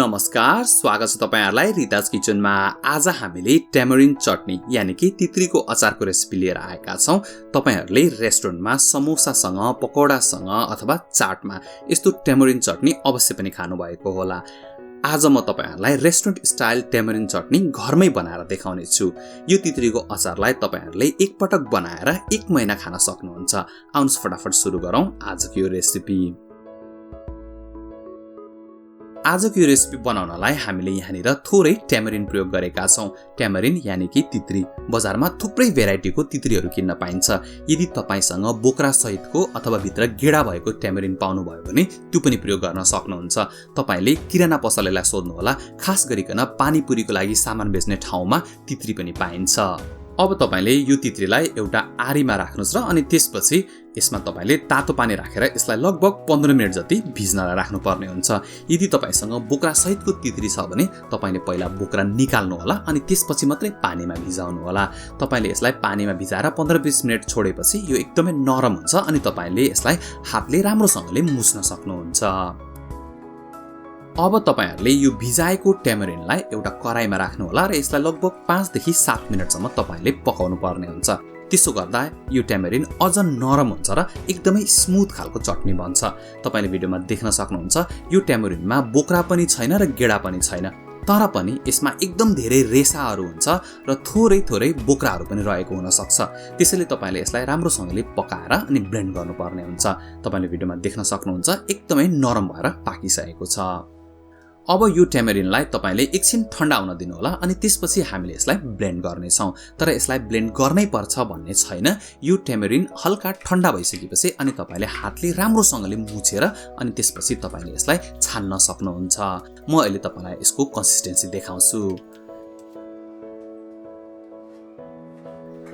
नमस्कार, स्वागत छ तपाईहरुलाई रिताज किचनमा। आज हामीले ट्यामरिन चटनी यानी कि तित्रीको अचारको रेसिपी लिएर आएका छौं। तपाईहरुले रेस्टुरेन्टमा समोसासँग, पकौडासँग अथवा चाटमा यस्तो ट्यामरिन चटनी अवश्य पनि खानु भएको होला। आज म तपाईहरुलाई रेस्टुरेन्ट स्टाइल ट्यामरिन चटनी घरमै बनाएर देखाउने छु। यो तित्रीको अचारलाई तपाईहरुले एक पटक बनाएर 1 महिना खान सक्नुहुन्छ। आउनुस् फटाफट सुरु गरौँ आजको यो रेसिपी। आजको यो रेसिपी बनाउनलाई हामीले यहाँनिर थोरै ट्यामरिन प्रयोग गरेका छौं। ट्यामरिन यानी कि तित्री। बजारमा थुप्रै भेराइटीको तित्रीहरू किन्न पाइन्छ। यदि तपाईसँग बोक्रा सहितको अथवा भित्र गेडा भएको ट्यामरिन पाउनु भयो भने त्यो पनि प्रयोग गर्न सक्नुहुन्छ। तपाईले किराना पसलेलाई सोध्नु होला, खास गरिकन पानीपुरीको लागि सामान बेच्ने ठाउँमा तित्री पनि पाइन्छ। अब तपाईले यो तित्रीलाई एउटा आरीमा राख्नुस् र अनि त्यसपछि यसमा तपाईले तातो पानी राखेर यसलाई लगभग 15 मिनेट जति भिज्नलाई राख्नुपर्ने हुन्छ। यदि तपाईसँग बोक्रा सहितको तित्री छ भने तपाईले पहिला बोक्रा निकाल्नु होला अनि त्यसपछि मात्रै पानीमा भिजाउनु होला। तपाईले यसलाई पानीमा भिजाएर 15-20 मिनेट छोडेपछि यो एकदमै नरम हुन्छ अनि तपाईले यसलाई हातले राम्रोसँगले मुस्न सक्नुहुन्छ। अब तपाईहरुले यो भिजाएको ट्यामरिनलाई एउटा कराईमा राख्नु होला र यसलाई लगभग 5 देखि 7 मिनेटसम्म तपाईले पकाउनु पर्ने हुन्छ। त्यसो गर्दा यो ट्यामरिन अझ नरम हुन्छ र एकदमै स्मुथ खालको चटनी बन्छ। तपाईले भिडियोमा देख्न सक्नुहुन्छ यो ट्यामरिनमा बोक्रा पनि छैन र गेडा पनि छैन, तर पनि यसमा एकदम धेरै रेसाहरू हुन्छ र थोरै बोक्राहरू पनि रहेको हुन सक्छ। त्यसैले तपाईले यसलाई राम्रोसँगले पकाएर अनि ब्लेन्ड गर्नुपर्ने हुन्छ। तपाईले भिडियोमा देख्न सक्नुहुन्छ एकदमै नरम भएर पाकिसकेको छ। अब यो ट्यामरिनलाई तपाईले एकछिन ठण्डा हुन दिनु होला अनि त्यसपछि हामीले यसलाई ब्लेन्ड गर्ने छौं। तर यसलाई ब्लेन्ड गर्नै पर्छ भन्ने छैन। यो ट्यामरिन हल्का ठण्डा भइसकेपछि अनि तपाईले हातले राम्रोसँगले मुछेर अनि त्यसपछि तपाईले यसलाई छान्न सक्नुहुन्छ। म अहिले तपाईलाई यसको कन्सिस्टेन्सी देखाउँछु।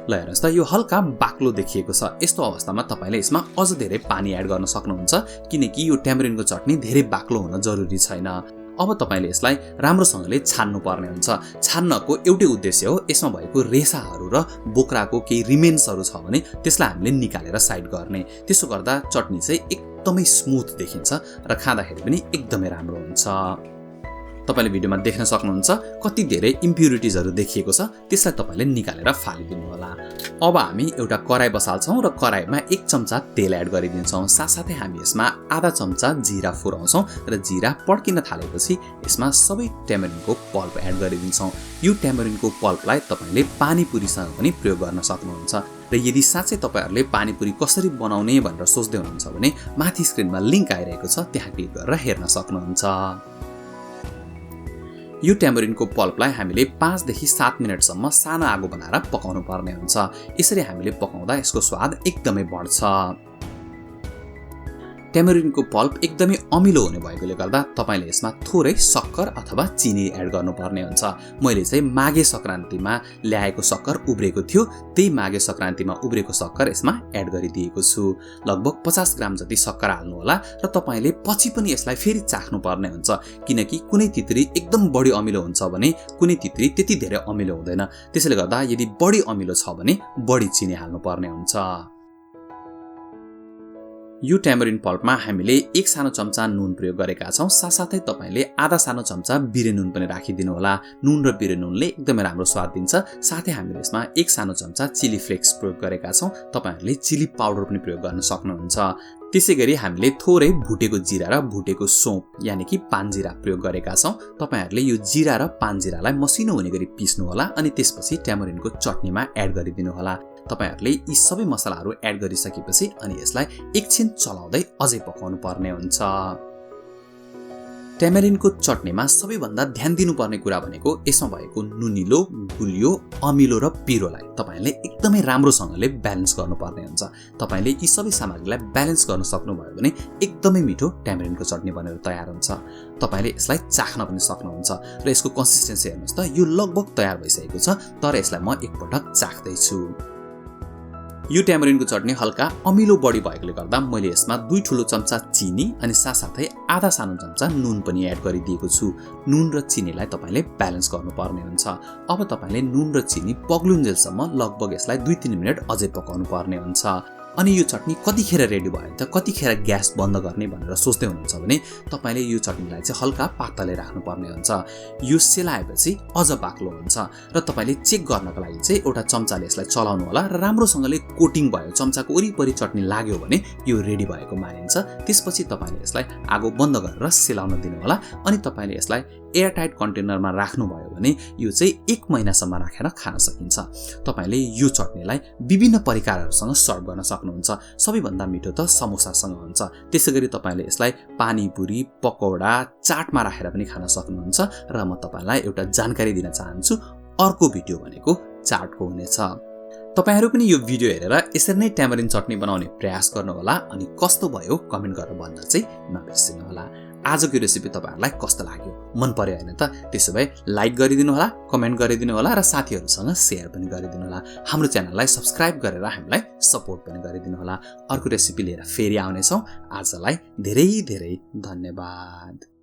ल हेर्नुस् त, यो हल्का बाक्लो देखिएको छ। यस्तो अवस्थामा तपाईले यसमा अझ धेरै पानी एड गर्न सक्नुहुन्छ किनकि यो ट्यामरिनको चटनी धेरै बाक्लो हुन जरुरी छैन। अब तपाईले यसलाई राम्रोसँगले छान्नु पर्ने हुन्छ। छान्नको एउटै उद्देश्य हो, यसमा भएको रेसाहरू र बोक्राको केही रिमेन्सहरू छ भने त्यसलाई हामीले निकालेर साइड गर्ने। त्यसो गर्दा चटनी चाहिँ एकदमै स्मुथ देखिन्छ र खाँदाखेरि पनि एकदमै राम्रो हुन्छ। तपाईले भिडियोमा देख्न सक्नुहुन्छ कति धेरै इम्प्युरिटिजहरू देखिएको छ, त्यसलाई तपाईले निकालेर फालिदिनु होला। अब हामी एउटा कराई बसाल्छौं र कराईमा 1 चम्चा तेल एड गरिदिन्छौं। साथसाथै हामी यसमा आधा चम्चा जीरा फुराउँछौं र जीरा पड्किन थालेपछि यसमा सबै ट्यामरिनको पल्प एड गरिदिन्छौं। यो ट्यामरिनको पल्पलाई तपाईले पानीपुरीसँग पनि प्रयोग गर्न सक्नुहुन्छ। र यदि साँच्चै तपाईहरुले पानीपुरी कसरी बनाउने भनेर सोच्दै हुनुहुन्छ भने माथि स्क्रिनमा लिंक आइरहेको छ, त्यहाँ क्लिक गरेर हेर्न सक्नुहुन्छ। यो ट्यामरिनको पल्पलाई हामीले 5 देखि 7 मिनेटसम्म सानो आगो बनाएर पकाउनु पर्ने हुन्छ। यसरी हामीले पकाउँदा यसको स्वाद एकदमै बढ्छ। ट्यामरिनको पल्प एकदमै अमिलो हुने भएकोले गर्दा तपाईले यसमा थोरै सक्कर अथवा चिनी एड गर्नुपर्ने हुन्छ। मैले चाहिँ माघे संक्रान्तिमा ल्याएको सक्कर उब्रेको थियो, त्यही माघे संक्रान्तिमा उब्रेको सक्कर यसमा एड गरिदिएको छु। लगभग 50 ग्राम जति सक्कर हाल्नु होला र तपाईले पछि पनि यसलाई फेरि चाख्नु पर्ने हुन्छ किनकि कुनै तित्री एकदम बढी अमिलो हुन्छ भने कुनै तित्री त्यति धेरै अमिलो हुँदैन। त्यसैले गर्दा यदि बढी अमिलो छ भने बढी चिनी हाल्नु पर्ने हुन्छ। यो ट्यामरिन पल्पमा हामीले 1 सानो चम्चा नुन प्रयोग गरेका छौं। साथसाथै तपाईले आधा सानो चम्चा बिरे नुन पनि राखिदिनु होला। नुन र बिरे नुनले एकदमै राम्रो स्वाद दिन्छ। साथै हामीले यसमा 1 सानो चम्चा चिली फ्लेक्स प्रयोग गरेका छौं। तपाईहरुले चिली पाउडर पनि प्रयोग गर्न सक्नुहुन्छ। त्यसैगरी हामीले थोरै भुटेको जीरा र भुटेको सौंफ यानी कि पानजिरा प्रयोग गरेका छौं। तपाईहरुले यो जीरा र पानजिरालाई मसिनो हुने गरी पिस्नु होला अनि त्यसपछि ट्यामरिनको चटनीमा एड गरिदिनु होला। तपाईहरुले यी सबै मसलाहरू एड गरिसकेपछि अनि यसलाई एकछिन चलाउँदै अझै पकाउनु पर्ने हुन्छ। ट्यामरिनको चटनीमा सबैभन्दा ध्यान दिनुपर्ने कुरा भनेको यसमा भएको नुनिलो, गुलियो, अमिलो र पिरोलाई तपाईले एकदमै राम्रोसँगले ब्यालेन्स गर्नुपर्ने हुन्छ। तपाईले यी सबै सामग्रीलाई ब्यालेन्स गर्न सक्नुभयो भने एकदमै मिठो ट्यामरिनको चटनी बनेर तयार हुन्छ। तपाईले यसलाई चाख्न पनि सक्नुहुन्छ र यसको कन्सिस्टेन्सी हेर्नुस् त, यो लगभग तयार भइसकेको छ, तर यसलाई म एकपटक चाख्दै छु। यो ट्यामरिनको चटनी हल्का अमिलो बढी भएकोले गर्दा मैले यसमा 2 ठूलो चम्चा चिनी अनि साथसाथै आधा सानो चम्चा नुन पनि एड गरिदिएको छु। नुन र चिनीलाई तपाईले ब्यालेन्स गर्नुपर्ने हुन्छ। अब तपाईले नुन र चिनी पग्लुन्जेलसम्म लगभग यसलाई 2-3 मिनेट अझै पकाउनु पर्ने हुन्छ। अनि यो चटनी कतिखेर रेडी भयो त कतिखेर ग्यास बन्द गर्ने भनेर सोच्दै हुनुहुन्छ भने तपाईले यो चटनीलाई चाहिँ हल्का पातले राख्नुपर्ने हुन्छ। यो सेलाएपछि अझ बाक्लो हुन्छ र तपाईले चेक गर्नको लागि चाहिँ एउटा चम्चाले यसलाई चलाउनु होला र राम्रोसँगले कोटिङ भयो, चम्चाको वरिपरि चटनी लाग्यो भने यो रेडी भएको मानिन्छ। त्यसपछि तपाईले यसलाई आगो बन्द गरेर सेलाउन दिनु होला अनि तपाईले यसलाई एयरटाइट कन्टेनरमा राख्नुभयो भने यो चाहिँ 1 महिनासम्म राखेर खान सकिन्छ। तपाईले यो चटनीलाई विभिन्न परिकारहरूसँग सर्भ गर्न सक्नुहुन्छ। सबैभन्दा मिठो त समोसासँग हुन्छ। त्यसैगरी तपाईले यसलाई पानीपुरी, पकौडा, चाटमा राखेर पनि खान सक्नुहुन्छ र म तपाईलाई एउटा जानकारी दिन चाहन्छु। अर्को भिडियो भनेको चाटको हुनेछ। तपाईहरु पनि यो भिडियो हेरेर यसरी नै ट्यामरिन चटनी बनाउने प्रयास गर्नुहोला अनि कस्तो भयो कमेन्ट गरेर भन्न चाहिँ नबिर्सिनु होला। आजको रेसिपी तपाईहरुलाई कस्तो लाग्यो, मन पर्यो हैन त? त्यसो भए लाइक गरिदिनु होला, कमेन्ट गरिदिनु होला र साथीहरुसँग शेयर पनि गरिदिनु होला। हाम्रो च्यानललाई सब्स्क्राइब गरेर हामीलाई सपोर्ट पनि गरिदिनु होला। अर्को रेसिपी लिएर फेरि आउने छौं। आजलाई धेरै धेरै धन्यवाद।